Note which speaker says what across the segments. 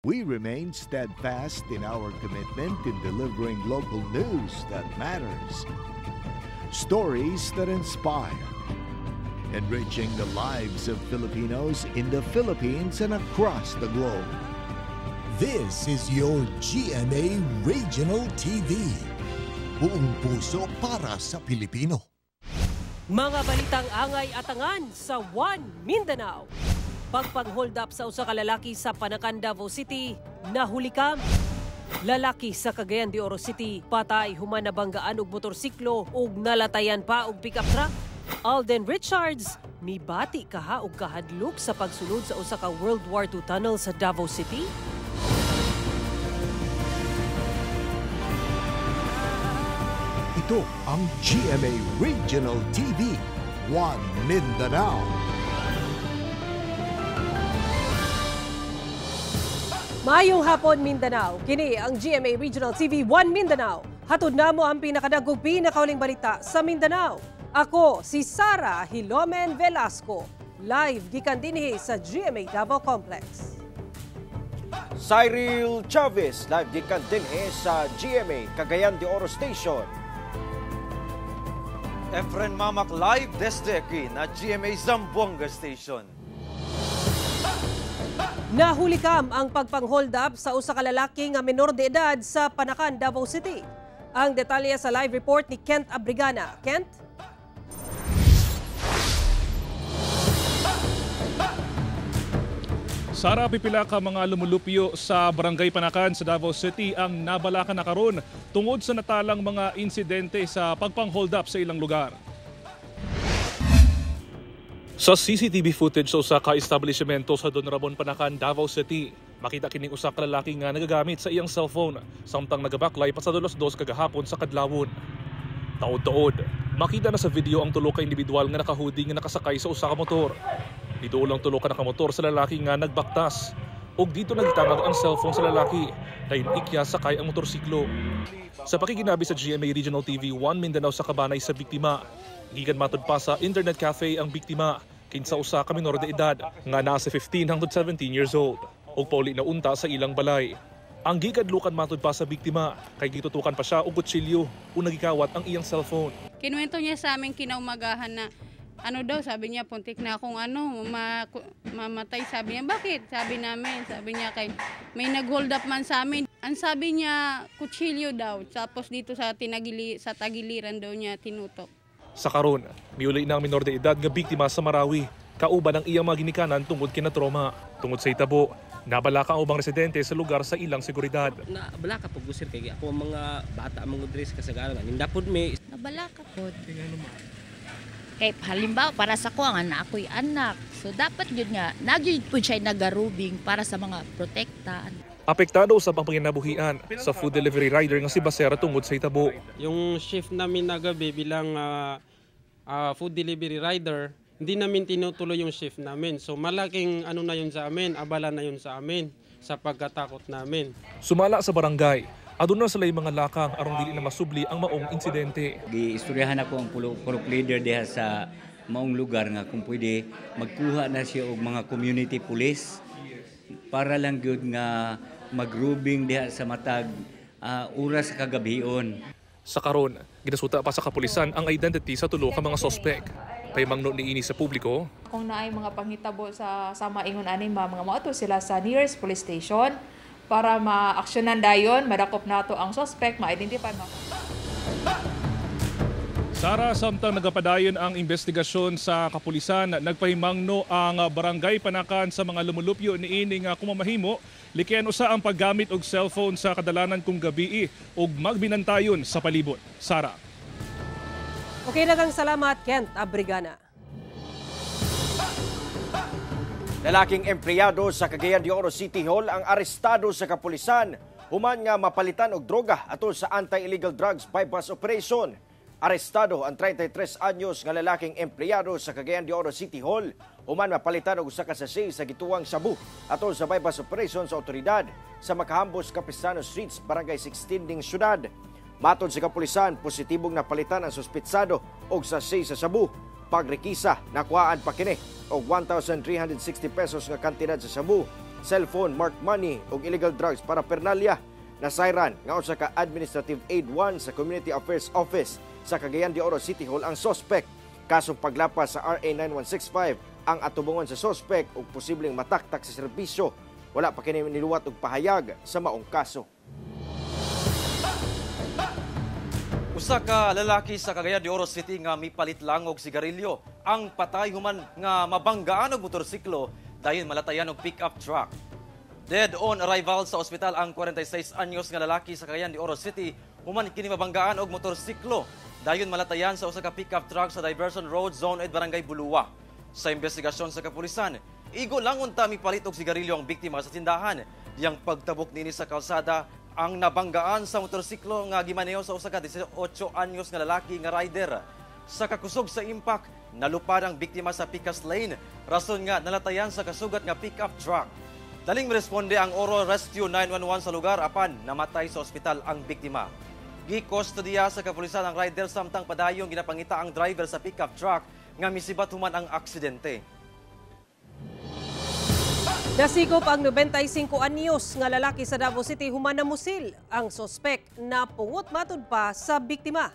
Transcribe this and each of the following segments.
Speaker 1: We remain steadfast in our commitment in delivering local news that matters. Stories that inspire. Enriching the lives of Filipinos in the Philippines and across the globe.
Speaker 2: This is your GMA Regional TV. Buong puso para sa Pilipino.
Speaker 3: Mga balitang angay at angan sa One Mindanao. Pagpang-hold up sa usa ka lalaki sa Panakan, Davao City, nahulikam. Lalaki sa Cagayan de Oro City, patay human nabanggaan og motorsiklo ug nalatayan pa og pickup truck. Alden Richards, mibati kaha og kahadlok sa pagsulod sa usa ka World War II tunnel sa Davao City.
Speaker 1: Ito ang GMA Regional TV, One Mindanao.
Speaker 3: Maayong hapon, Mindanao. Kini ang GMA Regional TV 1 Mindanao. Hatod namo ang pinakadagkog pinakauling balita sa Mindanao. Ako si Sara Hilomen Velasco. Live gikan dinhi sa GMA Davao Complex.
Speaker 4: Cyril Chavez, live gikan dinhi sa GMA Cagayan de Oro Station.
Speaker 5: Efren Mamak live desde aquí na GMA Zamboanga Station.
Speaker 3: Nahulikam ang pagpang-hold up sa usa ka lalaki nga menor de edad sa Panakan, Davao City. Ang detalye sa live report ni Kent Abrigana. Kent?
Speaker 6: Sara, pipila ka mga lumulupyo sa Barangay Panakan sa Davao City ang nabalakan na karon tungod sa natalang mga insidente sa pagpang-hold up sa ilang lugar. Sa CCTV footage sa usa ka establishmento sa Don Ramon, Panakan, Davao City, makita kining usa ka lalaki nga nagagamit sa iyang cellphone samtang nagabaklay pa sa dos kagahapon sa Kadlawon. Taod-taod, makita na sa video ang tulo ka individual nga nakahoodie nga nakasakay sa usa ka motor. Dito ulang tulo ka nakamotor sa lalaki nga nagbaktas. Og dito nagtangag ang cellphone sa lalaki dahil ikya sakay ang motorsiklo. Sa pakikinabi sa GMA Regional TV 1 Mindanao sa kabanay sa biktima, gikan matud pa sa internet cafe ang biktima kinsa usa ka menor de edad nga nasa 15 hangtod 17 years old ug pauli na unta sa ilang balay. Ang gikadlukan matud pa sa biktima kay gitutukan pa siya og kutsilyo o nagikawat ang iyang cellphone.
Speaker 7: Kinuwento niya sa amin kinaumagahan na ano daw, sabi niya puntik na akong mamatay. Sabi niya, bakit? Sabi niya kay may nag-hold up man sa amin. Ang sabi niya kutsilyo daw, tapos dito sa tagiliran daw niya tinutok.
Speaker 6: Sa karon, miuli na ang menor de edad nga biktima sa Marawi, kauban ang iyang mga ginikanan tungod kina trauma. Tungod sa itabo, nabalaka ang ubang residente sa lugar sa ilang seguridad.
Speaker 8: Nabalaka po gusir kay ako mga bata mga dress kasagaran. Nindapod may
Speaker 9: nabalaka po. Kay halimbawa para sa ko ang anak ako'y anak. So dapat yun nga, nagyud po siya nagarubing para sa mga protektaan.
Speaker 6: Apektado sa pangpanginabuhian sa food delivery rider nga si Basera tungod sa itabo.
Speaker 10: Yung shift namin na gabi bilang food delivery rider, hindi namin tinutuloy yung shift namin. So malaking ano na yun sa amin, abala na yun sa amin sa pagkatakot namin.
Speaker 6: Sumala sa barangay, aduna sila yung mga lakang arong dili na masubli ang maong insidente.
Speaker 11: Giistoryahan ako ang pulok leader diha sa maong lugar nga kung pwede magkuha na siya og mga community police para lang gyud nga magrubing diha sa matag oras kagabion.
Speaker 6: Sa karon, ginasuta pa sa kapulisan ang identity sa tulo ka mga sospek. Paymangno niini sa publiko.
Speaker 12: Kung naay mga panghitabo sa maingon ani mga moato sila sa nearest police station para ma-aksyonan dayon, madakop nato ang suspect, ma-identify mo.
Speaker 6: Sara, samtang nagapadayon ang investigasyon sa kapulisan, nagpahimangno ang Barangay Panakan sa mga lumulupyo niining kumamahimo, likyan usa ang paggamit og cellphone sa kadalanan kung gabii ug magbinantayon sa palibot. Sara.
Speaker 3: Okay, daghang salamat, Kent Abrigana.
Speaker 4: Lalaking empleyado sa Cagayan de Oro City Hall ang arestado sa kapulisan human nga mapalitan og droga atol sa anti-illegal drugs bypass operation. Arestado ang 33 anyos nga lalaking empleyado sa Cagayan de Oro City Hall human mapalitan og usa ka sachet sa gituwang sabu atol sa bypass operation sa otoridad sa Macahambos, Capistrano Streets, Barangay 16 ding syudad. Matod sa kapulisan, positibong napalitan ang suspitsado og sachet sa sabu. Pagrekisa, nakuhaan pa kini og 1,360 pesos nga kantidad sa sabu cellphone, marked money ug illegal drugs paraphernalia. Nasayran nga usa ka Administrative Aid 1 sa Community Affairs Office sa Cagayan de Oro City Hall ang suspect. Kasong paglapas sa RA 9165 ang atubungon sa suspect ug posibleng mataktak sa serbisyo. Wala pa kini niluwat og pahayag sa maong kaso.
Speaker 5: Usa ka lalaki sa Cagayan de Oro City nga mipalit lang og sigarilyo ang patay human nga mabanggaan og motorsiklo dayon malatayan og pick-up truck. Dead on arrival sa ospital ang 46 anyos nga lalaki sa Cagayan de Oro City human kini mabanggaan og motorsiklo dayon malatayan sa usa ka pick-up truck sa Diversion Road, Zone 8, Barangay Buluwa. Sa investigasyon sa kapulisan, igo lang unta mipalit og sigarilyo ang biktima sa tindahan. Diyang pagtabok nini sa kalsada ang nabanggaan sa motorsiklo nga gimaneho sa usa ka 18 anyos nga lalaki nga rider. Sa kakusog sa impact, nalupad ang biktima sa Picas Lane, rason nga nalatayan sa kasugat nga pick-up truck. Daling responde ang Oro Rescue 911 sa lugar apan namatay sa ospital ang biktima. Gikustodiya sa kapulisan ang rider samtang padayong ginapangita ang driver sa pick-up truck nga misibat human ang aksidente.
Speaker 3: Nasikop ang 95 anyos nga lalaki sa Davao City human namusil. Ang sospek na pungot matud pa sa biktima.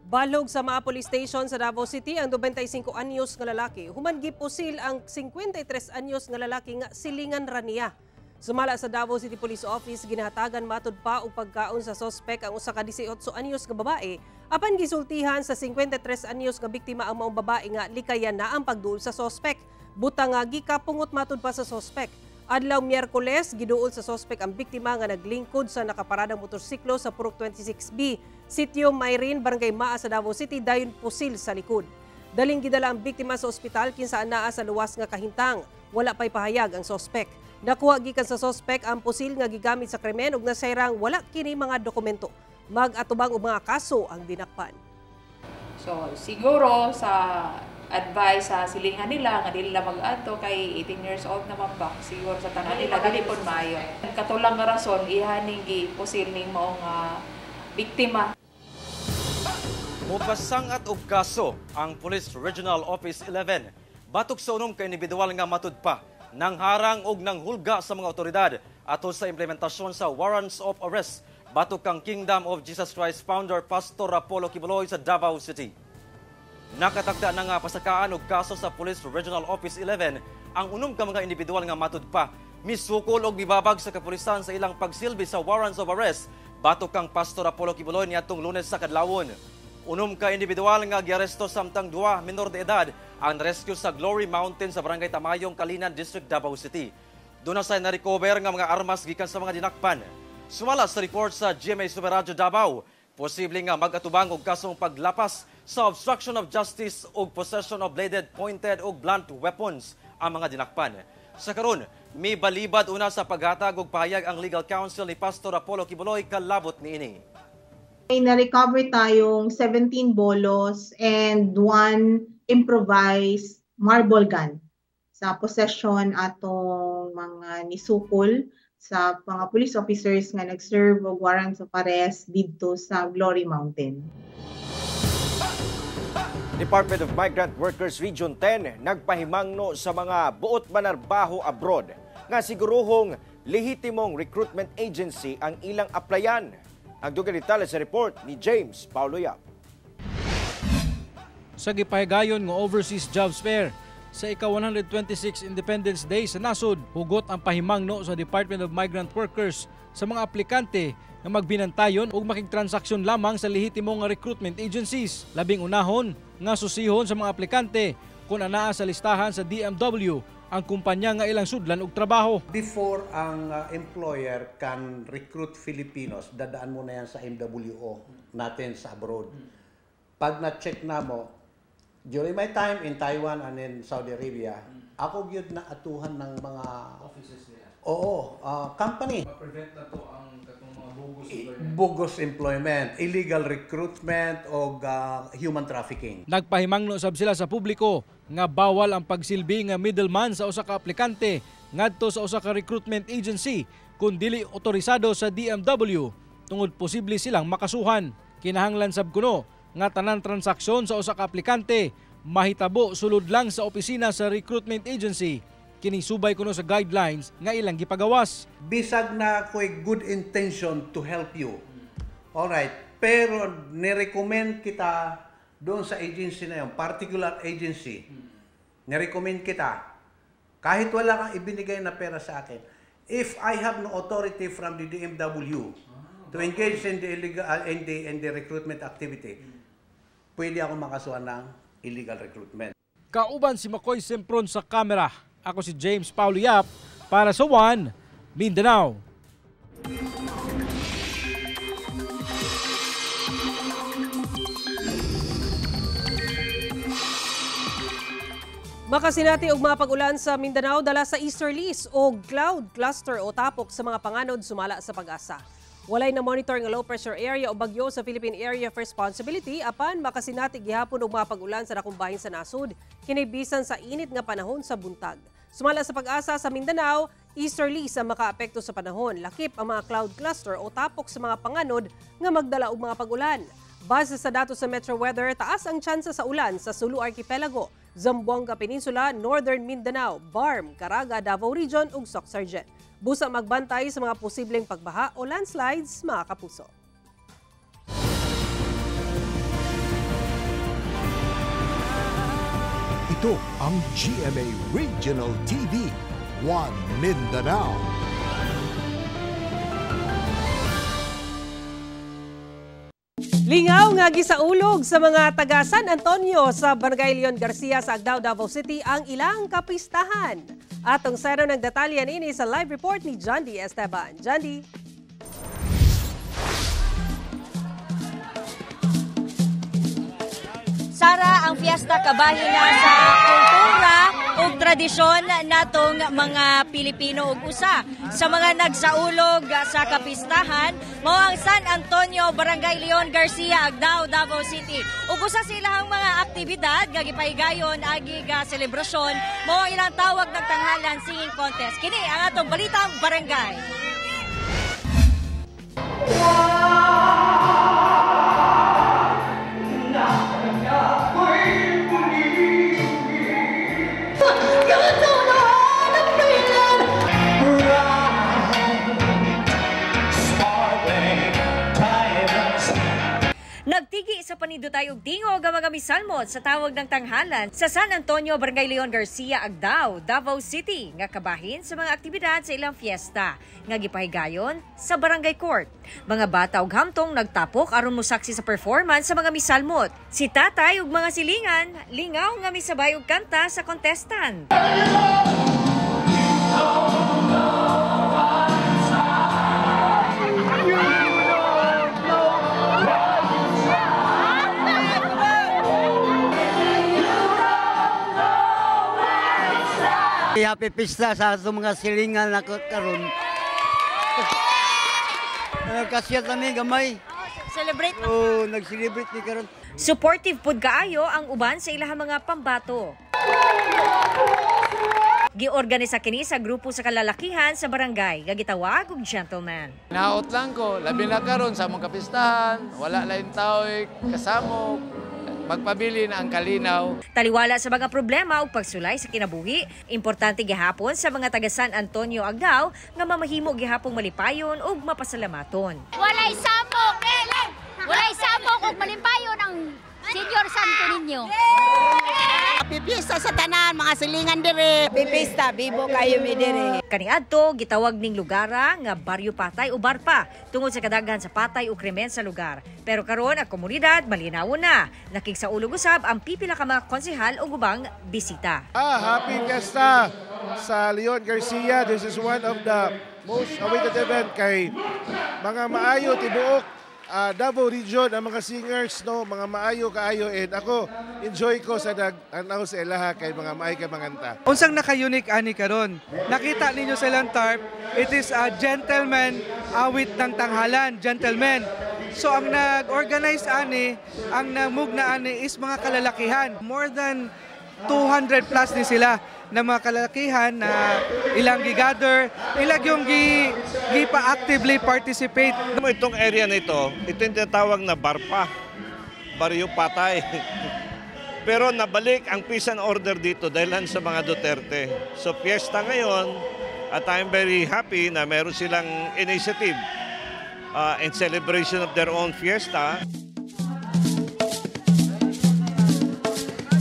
Speaker 3: Balog sa Maa Police Station sa Davao City ang 95 anyos nga lalaki human gipusil ang 53 anyos nga lalaki nga silingan raniya. Sumala sa Davao City Police Office, ginahatagan matud pa og pagkaon sa sospek ang usa ka 18 anyos nga babae apan gisultihan sa 53 anyos nga biktima ang maong babae nga likayan na ang pagduol sa sospek. Butang nga gikapungot matud pa sa sospek. Adlaw Miyerkules, giduol sa sospek ang biktima nga naglingkod sa nakaparadang motorsiklo sa Purok 26B, Sitio Mayrin, Barangay Maa sa Davao City, dayon pusil sa likod. Daling gidala ang biktima sa ospital kinsaan naa sa luwas nga kahintang. Wala pay pahayag ang sospek. Nakuha gikan sa sospek ang pusil nga gigamit sa krimen ug nasayrang wala kini mga dokumento. Mag-atubang og mga kaso ang dinakpan.
Speaker 12: So siguro sa advice sa silingan nila nga dili nila mag-ato kay 18 years old naman ba siguro sa tanan nila dili pud maayo. Katulang nga rason ihaning gipusil ning maong biktima.
Speaker 5: Mopasangat og kaso ang Police Regional Office 11 batok sa unom ka individual nga matud pa nang harang og nang hulga sa mga otoridad ato sa implementasyon sa warrants of arrest batok kang Kingdom of Jesus Christ founder Pastor Apollo Kibuloy sa Davao City. Nakatakda na nga pasakaan og kaso sa Police Regional Office 11 ang unom ka mga individual nga matud pa misukol og mibabag sa kapulisan sa ilang pagsilbi sa warrants of arrest batok kang Pastor Apollo Kibuloy niadtong Lunes sa kadlawon. Unom ka individual nga giaresto samtang duwa minor de edad ang rescue sa Glory Mountain sa Barangay Tamayong, Kalinan District, Davao City. Doon na sa na-recover nga mga armas gikan sa mga dinakpan. Sumala sa report sa GMA Super Radio Davao, posible nga mag-atubang og kasong paglapas sa obstruction of justice ug possession of bladed, pointed ug blunt weapons ang mga dinakpan. Sa karon, may balibad una sa paghatag og pahayag ang legal counsel ni Pastor Apollo Kibuloy kalabot niini.
Speaker 13: May na-recover tayong 17 bolos and 1 improvised marble gun sa possession atong mga nisukol sa mga police officers nga nag-serve og warrants of arrest didto sa Glory Mountain.
Speaker 4: Department of Migrant Workers Region 10 nagpahimangno sa mga buot manarbaho abroad nga siguruhong lehitimong recruitment agency ang ilang applyan. Ang dugang detalye sa report ni James Paulo Yap.
Speaker 14: Sa gipahigayon ng Overseas Jobs Fair, sa ika-126 Independence Day sa nasod, hugot ang pahimangno sa Department of Migrant Workers sa mga aplikante na magbinantayon o makigtransaksyon lamang sa lehitimong recruitment agencies. Labing unahon nga susihon sa mga aplikante kung anaa sa listahan sa DMW ang kumpanya nga ilang sudlan og trabaho.
Speaker 15: Before ang employer can recruit Filipinos, dadaan mo na yan sa MWO natin sa abroad. Pag na-check na mo, during my time in Taiwan and in Saudi Arabia, ako gyud na atuhan ng mga offices nila. Oo, company.
Speaker 14: Ma-prevent na to ang mga
Speaker 15: bogus employment, illegal recruitment o human trafficking.
Speaker 14: Nagpahimangno sab sila sa publiko nga bawal ang pagsilbi nga middleman sa usa ka aplikante ngadto sa usa ka recruitment agency kun dili otorisado sa DMW tungod posible silang makasuhan. Kinahanglan sab kuno nga tanan transaksyon sa usa ka aplikante mahitabo sulod lang sa opisina sa recruitment agency kini subay kuno sa guidelines nga ilang gipagawas.
Speaker 15: Bisag na ako'y good intention to help you. Alright, pero nirecommend kita doon sa agency na yun, particular agency. Nirecommend kita, kahit wala kang ibinigay na pera sa akin, if I have no authority from the DMW to engage in the illegal in the recruitment activity, pwede ako makasuhan ng illegal recruitment.
Speaker 14: Kauban si Makoy Sempron sa kamera. Ako si James Paulo Yap para sa One Mindanao.
Speaker 3: Makasinati og mga pag-ulan sa Mindanao dala sa easterlies o cloud cluster o tapok sa mga panganod sumala sa pag-asa. Walay na monitor nga low pressure area o bagyo sa Philippine Area of Responsibility apan makasinati gihapon og mga pag-ulan sa dakong bahin sa nasud kinibisan sa init nga panahon sa buntag. Sumala sa pag-asa sa Mindanao, easterlies ang makaapekto sa panahon. Lakip ang mga cloud cluster o tapok sa mga panganod nga magdala og mga pag-ulan. Base sa datos sa Metro Weather, taas ang tsansa sa ulan sa Sulu Archipelago, Zamboanga Peninsula, Northern Mindanao, Barm, Caraga, Davao Region ug Soc-Sargent. Busa magbantay sa mga posibleng pagbaha o landslides, mga kapuso.
Speaker 1: Ito ang GMA Regional TV, One Mindanao.
Speaker 3: Lingaw nga gisaulog sa mga taga San Antonio sa Barangay Leon Garcia sa Agdao, Davao City ang ilang kapistahan. Atong sero ng detalye nini sa live report ni John D. Esteban. John D.
Speaker 16: Sara, ang fiesta kabahin na sa kultura o tradisyon natong mga Pilipino ug usa sa mga nagsaulog sa kapistahan mao ang San Antonio, Barangay Leon Garcia, Agdao, Davao City. Ug usa sa ilang mga aktibidad nga gipahigayon agi ga selebrasyon mao ang ilang tawag ng tanghalan singing contest. Kini ang atong balitang barangay. Nagtigi sa panindutay og tingog ang mga misalmot sa tawag ng tanghalan sa San Antonio, Barangay Leon Garcia, Agdao, Davao City nga kabahin sa mga aktibidad sa ilang fiesta nga gipahigayon sa Barangay Court. Mga bata ug hamtong nagtapok aron mosaksi sa performance sa mga misalmot. Si tatay ug mga silingan lingaw nga misabay og kanta sa contestant.
Speaker 17: Happy pista sa atong mga silingan na karon. Kasyat kami gamay.
Speaker 16: Celebrate.
Speaker 17: Oh, nag-celebrate ni karon.
Speaker 16: Supportive pud kaayo ang uban sa ilahang mga pambato. Giorganisa kini sa grupo sa kalalakihan sa barangay nga gitawag og gentleman.
Speaker 18: Naot lang ko, labi na karon sa mga kapistahan, wala lain tao'y kasamo. Magpabili na ang kalinaw.
Speaker 16: Taliwala sa mga problema ug pagsulay sa kinabuhi, importante gihapon sa mga taga San Antonio, Agdao nga mamahimo gihapong malipayon ug mapasalamaton.
Speaker 19: Walay samok! Walay samok ug malipayon ang Senior Santo Niño. Happy Fiesta sa tanan, mga silingan dire. Happy Fiesta, bibo kayo mi dire.
Speaker 16: Kaniadto gitawag ning lugara nga Baryo Patay o Barpa tungod sa kadaghan sa patay o krimen sa lugar. Pero karon ang komunidad malinaw na. Nakigsaulog usab ang pipila ka mga konsehal o ubang bisita.
Speaker 20: Happy Fiesta sa Leon Garcia. This is one of the most awaited event kay mga maayo tibuok Davao Region, ang mga singers, no, mga maayo kaayo, and ako enjoy ko sa nag-anaw sa ilaha kay mga maayo kay manganta.
Speaker 21: Unsang naka-unique ani karon? Nakita ninyo sa ilang tarp, it is a gentleman awit ng tanghalan, gentleman. So ang nag-organize ani, ang namugna ani is mga kalalakihan. More than 200 plus ni sila na mga kalalakihan na ilang gigather, ilang yung gipa-actively participate.
Speaker 22: Itong area na ito yung tinatawag na Barpa, Baryo Patay.
Speaker 2: Pero nabalik ang peace and order dito dahil sa mga Duterte. So fiesta ngayon at I'm very happy na meron silang initiative in celebration of their own fiesta.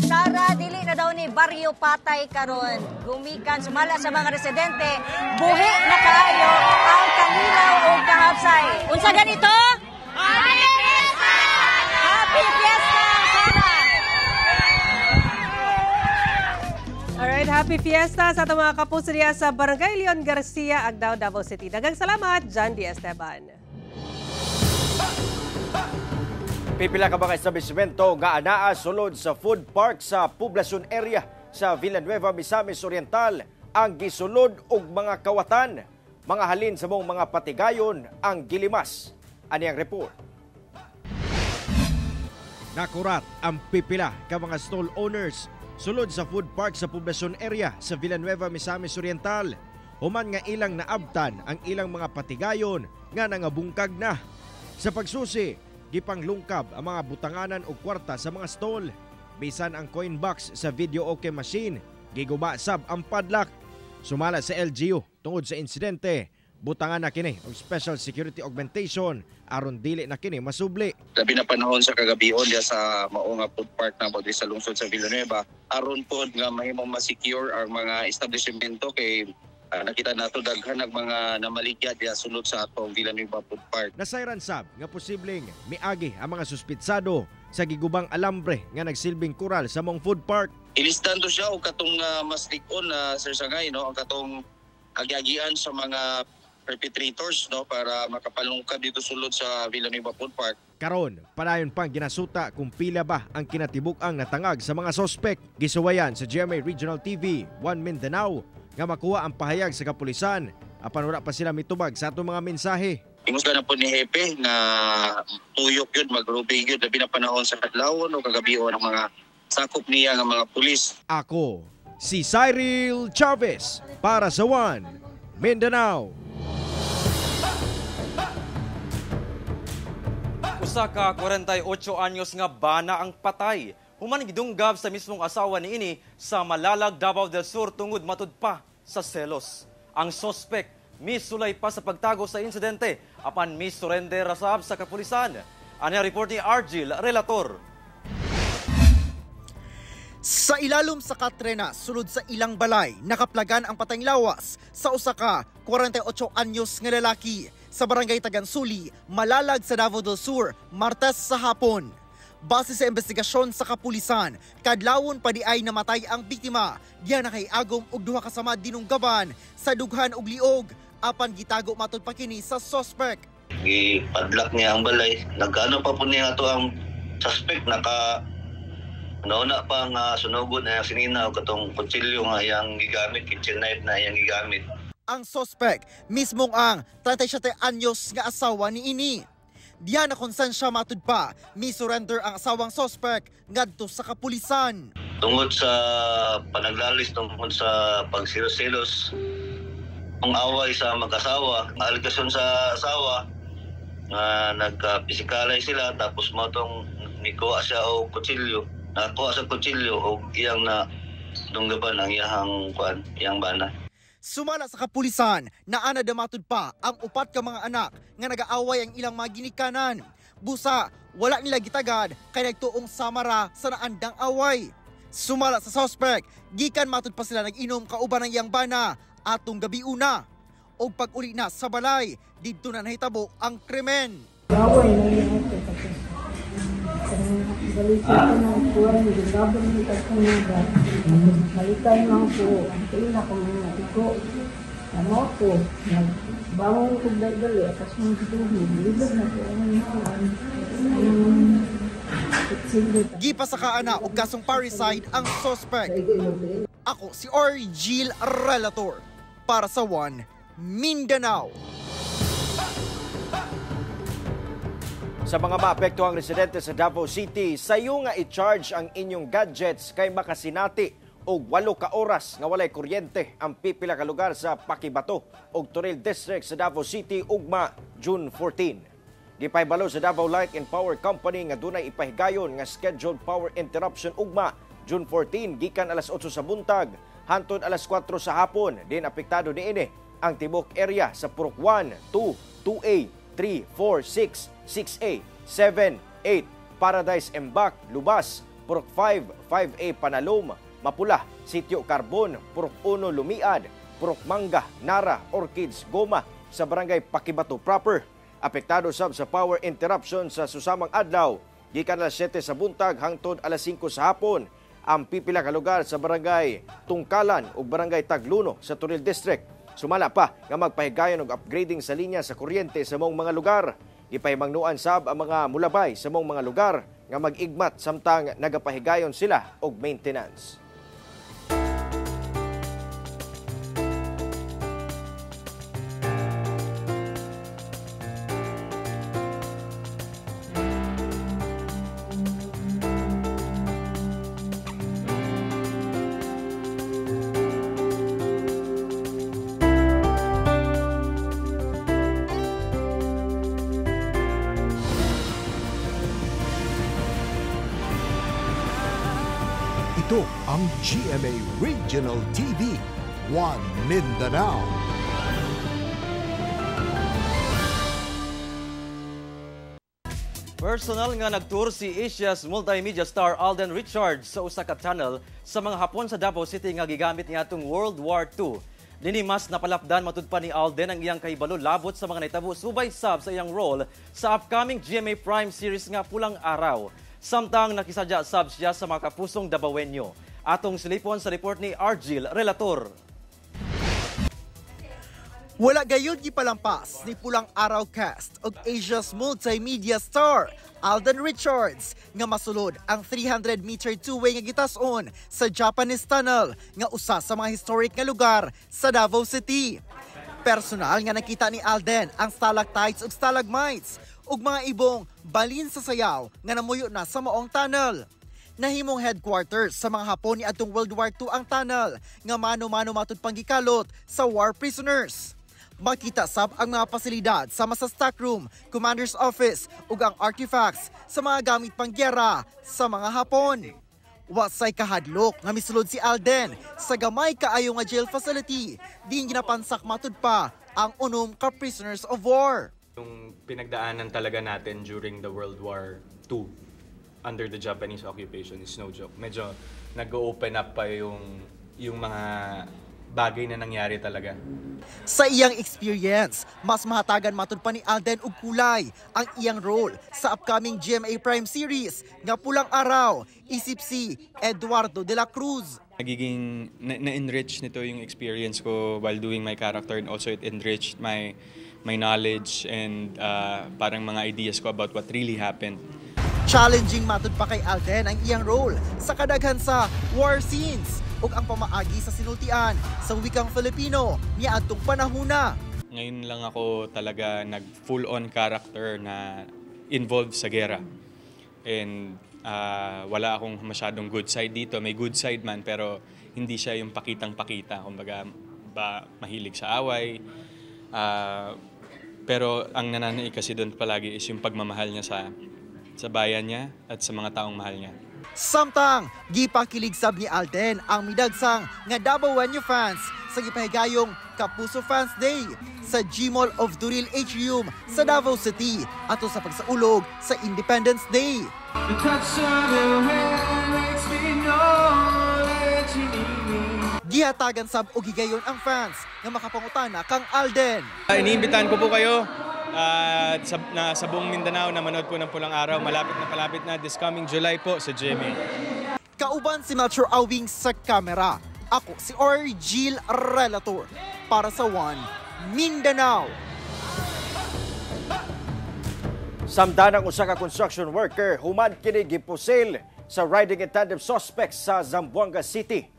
Speaker 16: Sara, dili na daw ni Barrio Patay karon. Gumikan sumala sa mga residente, buhi na kaayo ang kanilaw o kahapsay. Unsa ganito? Happy Fiesta! Happy Fiesta, Sara!
Speaker 3: Alright, happy fiesta sa atong mga kapuso diya sa Barangay Leon Garcia, Agdao, Davao City. Daghang salamat, John D. Esteban.
Speaker 4: Pipila ka mga establishmento nga anaa sulod sa food park sa poblasyon area sa Villanueva, Misamis Oriental ang gisulod og mga kawatan. Mga halin sa mong mga patigayon ang gilimas. Ani ang report.
Speaker 22: Nakurat ang pipila ka mga stall owners sulod sa food park sa poblasyon area sa Villanueva, Misamis Oriental. Human nga ilang naabtan ang ilang mga patigayon nga nangabungkag na. Sa pagsusi, gipanglungkab ang mga butanganan o kwarta sa mga stall. Bisan ang coin box sa video okay machine, giguba sab ang padlock. Sumala sa LGU tungod sa insidente, butangan na kini og special security augmentation aron dili na kini masubli.
Speaker 23: Labi na panahon sa kagabion diya sa mao nga food park na sa lungsod sa Villanueva, aron pod nga mahimong ma-secure ang mga establishmento kay nakita nato daghan ng mga namaligya diya sulod sa atong Villanueva Food Park.
Speaker 22: Nasayran sab nga posibleng miagi ang mga suspitsado sa gigubang alambre nga nagsilbing kural sa mong food park.
Speaker 23: Ilistan to siya og katong mas likon na Sir Sangay, no, ang katong agiagian sa mga perpetrators, no, para makapalungkab dito sulod sa Villanueva Food Park.
Speaker 22: Karon, padayon pang ginasuta kung pila ba ang kinatibuk-ang natangag sa mga sospek. Gisuwayan sa GMA Regional TV 1 Mindanao nga makuha ang pahayag sa kapulisan apan wala pa sila mitubag sa atong mga mensahe.
Speaker 23: Ingus na po ni Hepe nga tuyok yun, magrubing yun, labi na panahon sa kadlawon o kagabion ang mga sakop niya ng mga pulis.
Speaker 22: Ako, si Cyril Chavez para sa 1 Mindanao.
Speaker 5: Usa ka 48 anyos nga bana ang patay. Human gidunggab sa mismong asawa niini sa Malalag, Davao del Sur tungod matud pa sa selos. Ang sospek misulay pa sa pagtago sa insidente apan misurrender rasab sa kapulisan. Ani report ni Argil Relator.
Speaker 24: Sa ilalom sa Katrina, sulod sa ilang balay, nakaplagan ang patayng lawas sa usa ka 48 anyos nga lalaki sa barangay Tagansuli, Malalag sa Davao del Sur, Martes sa hapon. Base sa investigasyon sa kapulisan, kadlawon pa di ay namatay ang biktima. Diya nakaiagom og duha ka sama dinunggaban sa dughan og liog apan gitago matud pa kini sa suspect.
Speaker 23: Gipadlock niya ang balay. Nagano pa po niya ato ang suspect nauna pa nga sunugod na sinina og katong kutsilyo nga iyang gigamit, kitchen knife na iyang gigamit.
Speaker 24: Ang suspect mismong ang 37 anyos nga asawa ni ini. Diyan na konsensya matud pa, mi-surrender ang asawang suspect ngadto sa kapulisan.
Speaker 23: Tungod sa panaglalis, tungod sa pagsilos-silos, ang away sa mag-asawa, aligasyon sa asawa, nga nagka-pisikalay sila, tapos matong nikuha siya o kutsilyo. Nakuha sa kutsilyo o iyang na dunggaban ang iyang bana.
Speaker 24: Sumala sa kapulisan, naana damatod pa ang upat ka mga anak nga nag-aaway ang ilang mga ginikanan. Busa, wala nila gitagad kay nagtuong samara sa naandang away. Sumala sa suspect, gikan matod pa sila nag-inom kauban ng iyang bana atong gabi una. O pag-uli na sa balay, dito na nahitabo ang krimen.
Speaker 25: Away na yung balikan ko ng kuwan, ginagabang ng kasunod. Balikan lang po, ang kaila ko mga tiko. Ano po, nagbangon ko dagdali, atas mga tubig, libag na po ang kuwan.
Speaker 24: Gipa sa kaana o kasong parricide ang suspect. Ako si Argil Relator para sa 1 Mindanao.
Speaker 4: Sa mga maapektuhang residente sa Davao City, sayo nga i-charge ang inyong gadgets kay makasinati og 8 ka oras nga walay kuryente ang pipila ka lugar sa Pakibato ug Toril District sa Davao City ugma June 14. Gipahibalo sa Davao Light and Power Company nga dunay ipahigayon nga scheduled power interruption ugma June 14 gikan alas 8 sa buntag hangtod alas 4 sa hapon. Din apektado niini ang tibok area sa Purok 1, 2, 2A, 3, 4, 6, 6A, 7, 8, Paradise Embak, Lubas, Purok 5, 5A Panalom, Mapula, Sitio Carbon, Purok 1 Lumiad, Purok Mangga, Nara, Orchids, Goma sa Barangay Pakibato proper. Apektado sab sa power interruption sa susamang adlaw gikan alas 7 sa buntag hangtod alas 5 sa hapon ang pipila ka lugar sa Barangay Tungkalan ug Barangay Tagluno sa Turil District. Sumala pa nga magpahigayon og upgrading sa linya sa kuryente sa mong mga lugar. Ipahimangnuan sab ang mga mulabay sa mong mga lugar nga mag-igmat samtang nagapahigayon sila og maintenance.
Speaker 1: Ito ang GMA Regional TV, One Mindanao.
Speaker 5: Personal nga nagtour si Asia's multimedia star Alden Richards sa usa ka tunnel sa mga Hapon sa Davao City nga gigamit niya atong World War II. Dini mas napalapdan matud pa ni Alden ang iyang kahibalo labot sa mga nahitabo subay sab sa iyang role sa upcoming GMA Prime series nga Pulang Araw. Samtang nakisadya sab siya sa mga kapusong Davaoenyo. Atong silipon sa report ni Argil Relator.
Speaker 24: Wala gayud gipalampas ni Pulang Araw cast og Asia's multimedia star Alden Richards nga masulod ang 300-meter two-way nga gitas-on sa Japanese Tunnel nga usa sa mga historic nga lugar sa Davao City. Personal nga nakita ni Alden ang stalactites ug stalagmites ug mga ibong balin sa sayaw nga namuyo na sa maong tunnel. Nahimong headquarters sa mga Hapon ni adtong World War II ang tunnel nga mano-mano matud panggikalot sa war prisoners. Makita sab ang mga pasilidad sama sa stockroom, commander's office ug ang artifacts sa mga gamit panggiyera sa mga Hapon. Wasay kahadlok nga misulod si Alden sa gamay kaayo nga jail facility, din ginapansak matud pa ang unom ka prisoners of war.
Speaker 7: Yung pinagdaanan talaga natin during the World War II under the Japanese occupation is no joke. Medyo nag-open up pa yung mga bagay na nangyari talaga.
Speaker 24: Sa iyang experience, mas mahatagan matud pa ni Alden og kulay ang iyang role sa upcoming GMA Prime series nga Pulang Araw, isip si Eduardo de la Cruz.
Speaker 7: Nagiging na-enrich nito yung experience ko while doing my character, and also it enriched my knowledge and parang mga ideas ko about what really happened.
Speaker 24: Challenging matud pa kay Alden ang iyang role sa kadaghan sa war scenes ug ang pamaagi sa sinultian sa wikang Filipino niadtong panahona.
Speaker 7: Ngayon lang ako talaga nag full-on character na involved sa gera. And wala akong masyadong good side dito. May good side man pero hindi siya yung pakitang-pakita. Kumbaga mahilig sa away. Pero ang nananaig kasi doon palagi is yung pagmamahal niya sa bayan niya at sa mga taong mahal niya.
Speaker 24: Samtang gipakilig sab ni Alden ang midagsang nga Davaoenyo fans sa gipahigayong Kapuso Fans Day sa G-Mall of Duril Atrium sa Davao City ato sa pagsaulog sa Independence Day. Gihatagan sab og higayon ang fans nga makapangutana kang Alden.
Speaker 7: Iniimbitahan ko po kayo sa buong Mindanao na manood po ng Pulang Araw. Malapit na this coming July po sa GMA.
Speaker 24: Kauban si Metro Awing sa kamera. Ako si Argil Relator para sa One Mindanao.
Speaker 4: Samdanang usa ka construction worker human kini gipusil sa riding in tandem suspects sa Zamboanga City.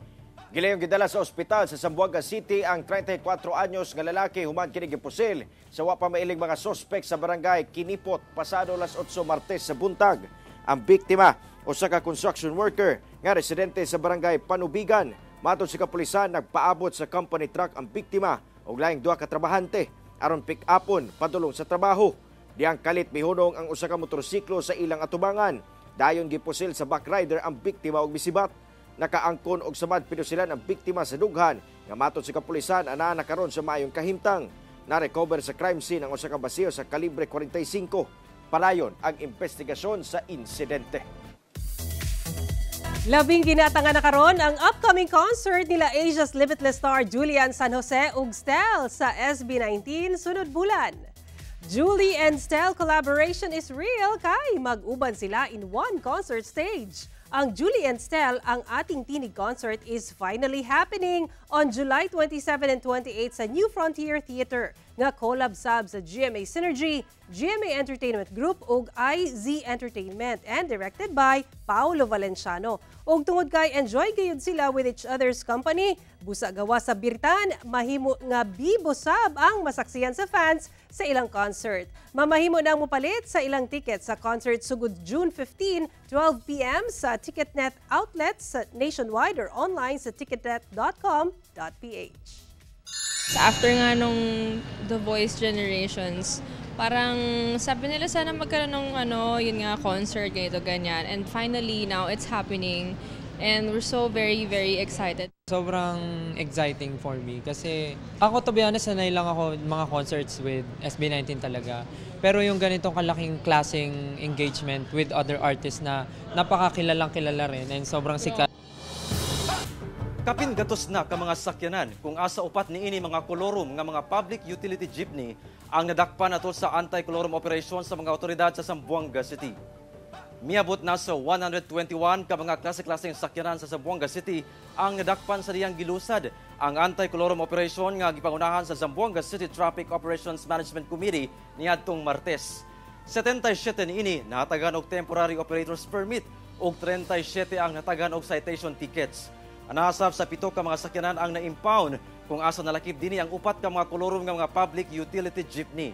Speaker 4: Gilayong gidala sa ospital sa Zamboanga City ang 34 anyos nga lalaki human kini gipusil sa wa pa mailing mga suspect sa barangay Kinipot pasado alas 8 Martes sa buntag. Ang biktima usa ka construction worker nga residente sa barangay Panubigan. Matod sa kapulisan, nagpaabot sa company truck ang biktima ug laing duha ka trabahante aron pick-upon padulong sa trabaho. Diyang kalit mihunong ang usa ka motorsiklo sa ilang atubangan. Dayon gipusil sa backrider ang biktima og misibat. Nakaangkon og samad pinusilan ang biktima sa dughan nga matud sa kapulisan ana nakaron sa maayong kahimtang. Na-recover sa crime scene ang usa ka basiyo sa kalibre 45. Palayon ang investigasyon sa insidente.
Speaker 3: Labing ginata nga nakaron ang upcoming concert nila Asia's Limitless star Julian San Jose ug Stel sa SB19 sunod bulan. Julie and Stel collaboration is real kay mag-uban sila in one concert stage. Ang Julie and Stel, ang ating tinig concert is finally happening on July 27 and 28 sa New Frontier Theater nga collab sab sa GMA Synergy, GMA Entertainment Group ug IZ Entertainment and directed by Paolo Valenciano. Ug tungod kay enjoy gayud sila with each other's company, busa gawa sa birtan, mahimo nga bibo sab ang masaksiyan sa fans sa ilang concert. Mamahimo na mopalit sa ilang ticket sa concert sugod June 15, 12 p.m. sa Ticketnet outlets nationwide or online sa ticketnet.com.ph.
Speaker 6: Sa after nga nung The Voice Generations, parang sabi nila sana magkaroon ng yun nga, concert, ganito, ganyan. And finally, now it's happening. And we're so very, very excited.
Speaker 8: Sobrang exciting for me kasi ako, to be honest, sanay lang ako mga concerts with SB19 talaga. Pero yung ganitong kalaking klaseng engagement with other artists na napakakilalang kilala rin and sobrang sikat.
Speaker 5: Kapin gatos na ka mga sakyanan kung asa upat ni ini mga kolorum nga mga public utility jeepney ang nadakpan atol sa anti-colorum operation sa mga otoridad sa Zamboanga City. Miabot na sa 121 ka mga klase-klaseng sakyanan sa Zamboanga City ang nadakpan sa diyang gilusad ang anti-colorum operation nga gipangunahan sa Zamboanga City Traffic Operations Management Committee niadtong Martes. 77 niini natagan og temporary operator's permit ug 37 ang natagan og citation tickets. Anasab sa 7 ka mga sakyanan ang na-impound kung asa nalakip dini ang 4 ka mga kolorum nga mga public utility jeepney.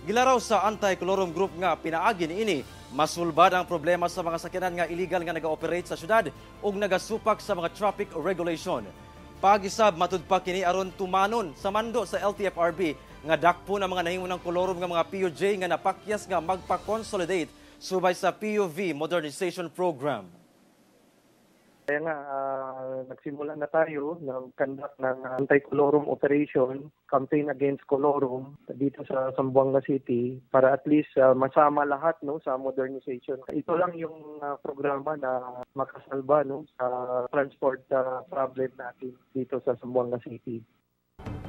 Speaker 5: Gilaraw sa anti-colorum group nga pinaagi niini, masulbad ang problema sa mga sakyanan nga illegal nga naga-operate sa syudad ug nagasupak sa mga traffic regulation. Pagisab matud pa kini aron tumanon sa mando sa LTFRB nga dakpo na mga nahimo ng kolorum nga mga PUJ nga napakyas nga magpa-consolidate subay sa PUV modernization program.
Speaker 9: Kaya nga, nagsimula na tayo ng conduct ng anti-colorum operation, campaign against colorum dito sa Zamboanga City para at least masama lahat sa modernization. Ito lang yung programa na makasalba sa transport problem natin dito sa Zamboanga City.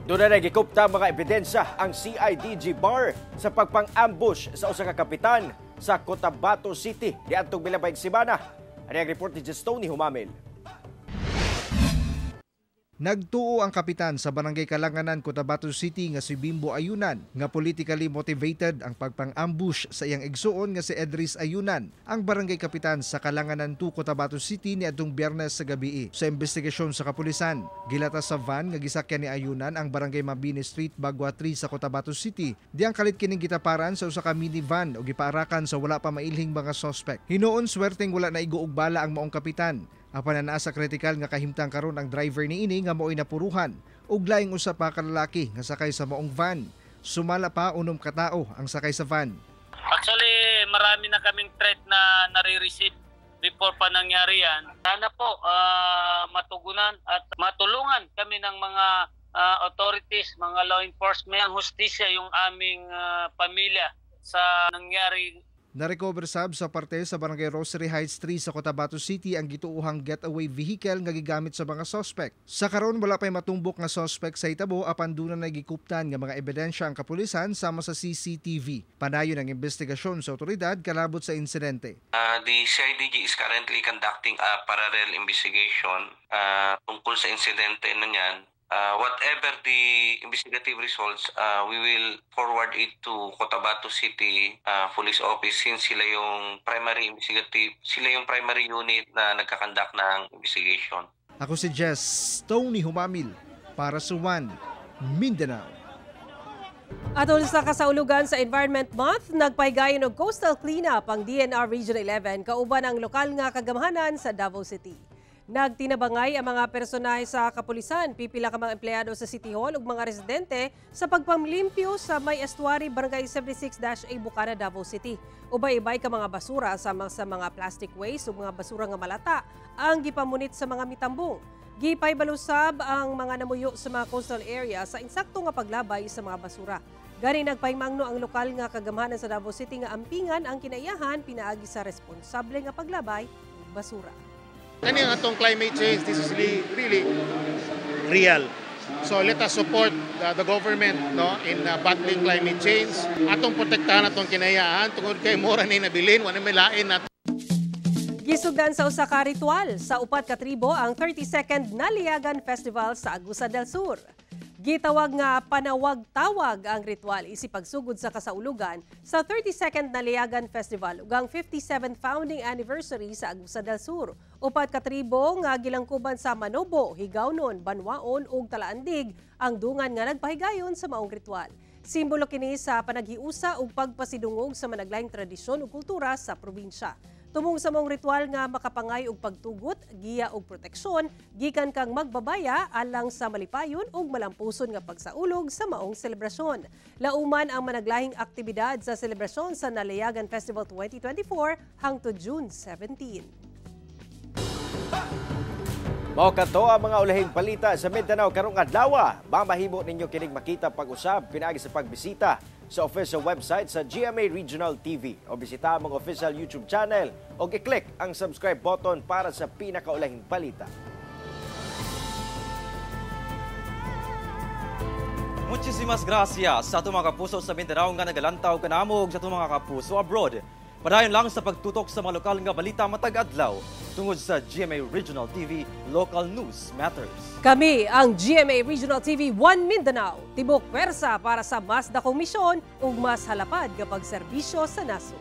Speaker 4: Doon na nagikupta mga ebidensya ang CIDG Bar sa pagpang-ambush sa usa ka kapitan sa Cotabato City di adtong Bilabay Sibana. Ano ang report ni Tony Humamil?
Speaker 22: Nagtuo ang kapitan sa Barangay Kalanganan, Cotabato City nga si Bimbo Ayunan nga politically motivated ang pagpang-ambush sa iyang igsuon nga si Edris Ayunan, ang barangay kapitan sa Kalanganan 2, Cotabato City niadtong Biyernes sa gabi. Sa investigasyon sa kapulisan, gilata sa van nga gisakyan ni Ayunan ang Barangay Mabini Street, Bagua 3 sa Cotabato City. Diyang kalit kining gitaparan sa usa ka minivan o gipaarakan sa wala pa mailhing mga suspect. Hinuon swerteng wala na iguog bala ang maong kapitan. Apan na sa kritikal nga kahimtang karon ang driver niini nga mao'y napuruhan ug laing usa pa ka lalaki nga sakay sa maong van. Sumala pa 6 katao ang sakay sa van.
Speaker 10: Actually, marami na kaming threat na nare-receive before pa nangyari yan. Sana po matugunan at matulungan kami ng mga authorities, mga law enforcement, hustisya yung aming pamilya sa nangyari.
Speaker 22: Na-recover sab sa parte sa Barangay Rosary Heights 3 sa Cotabato City ang gituuhang getaway vehicle nga gigamit sa mga suspect. Sa karon wala pay matumbok nga suspect sa hitabo apan duna nagiguptan nga mga ebidensya ang kapulisan sama sa CCTV. Panayon ang investigasyon sa otoridad kalabot sa insidente.
Speaker 11: The CIDG is currently conducting a parallel investigation tungkol sa insidente na yan. Whatever the investigative results, we will forward it to Cotabato City Police Office since sila yung primary unit na nagkakandak ng investigation.
Speaker 22: Ako si Tony Humamil para sa One Mindanao.
Speaker 3: Atol sa kasaulugan sa Environment Month, nagpaygayon og coastal cleanup ang DNR Region 11 kauban ang lokal nga kagamhanan sa Davao City. Nagtinabangay ang mga personahe sa kapulisan, pipila ka mga empleyado sa City Hall ug mga residente sa pagpamlimpyo sa May Estuary, Barangay 76-A, Bukana, Davao City. Ubay-ibay ka mga basura sama sa mga plastic waste ug mga basura nga malata ang gipamunit sa mga mitambong. Gipay balusab ang mga namuyo sa mga coastal area sa insakto nga paglabay sa mga basura. Gani nagpahimangno ang lokal nga kagamhanan sa Davao City nga ampingan ang kinaiyahan pinaagi sa responsable nga paglabay ng basura.
Speaker 12: Kani ang atong climate change, this is really real. So let us support the government in battling climate change. Atong protektahan atong kinayaan tungod kay mura ni nabilin, wala may lain natin.
Speaker 3: Gisugdan sa usa ka ritual sa upat ka tribo ang 32nd Naliagan Festival sa Agusa del Sur. Gitawag nga panawag-tawag ang ritual isip pagsugod sa kasaulugan sa 32nd Naliagan Festival ug ang 57th founding anniversary sa Agusa del Sur. Upat ka tribo nga gilangkuban sa Manobo, Higawnon, Banwaon ug Talaandig ang dungan nga nagpahigayon sa maong ritual. Simbolo kini sa panaghiusa ug pagpasidungog sa managlaing tradisyon ug kultura sa probinsya. Tumong sa mong ritual nga makapangay og pagtugot, giya og proteksyon, gikan kang magbabaya alang sa malipayon ug malampuson nga pagsaulog sa maong selebrasyon. Lauman ang managlahing aktibidad sa selebrasyon sa Naliagan Festival 2024 hangtod June 17.
Speaker 4: Mao kadto ang mga ulahing balita sa Mindanao karong adlaw. Mamahimo ninyo kining makita pag-usab pinaagi sa pagbisita sa official website sa GMA Regional TV o bisita ang mga official YouTube channel o i-click ang subscribe button para sa pinakaulahing balita.
Speaker 5: Muchísimas gracias sa atong mga kapuso sa Mindanao nga nagalantaw kanamog sa atong mga kapuso abroad. Padayon lang sa pagtutok sa mga lokal nga balita matag adlaw tungod sa GMA Regional TV Local News Matters.
Speaker 3: Kami ang GMA Regional TV 1 Mindanao, tibok pwersa para sa mas dakong misyon ug mas halapad nga pagserbisyo sa nasod.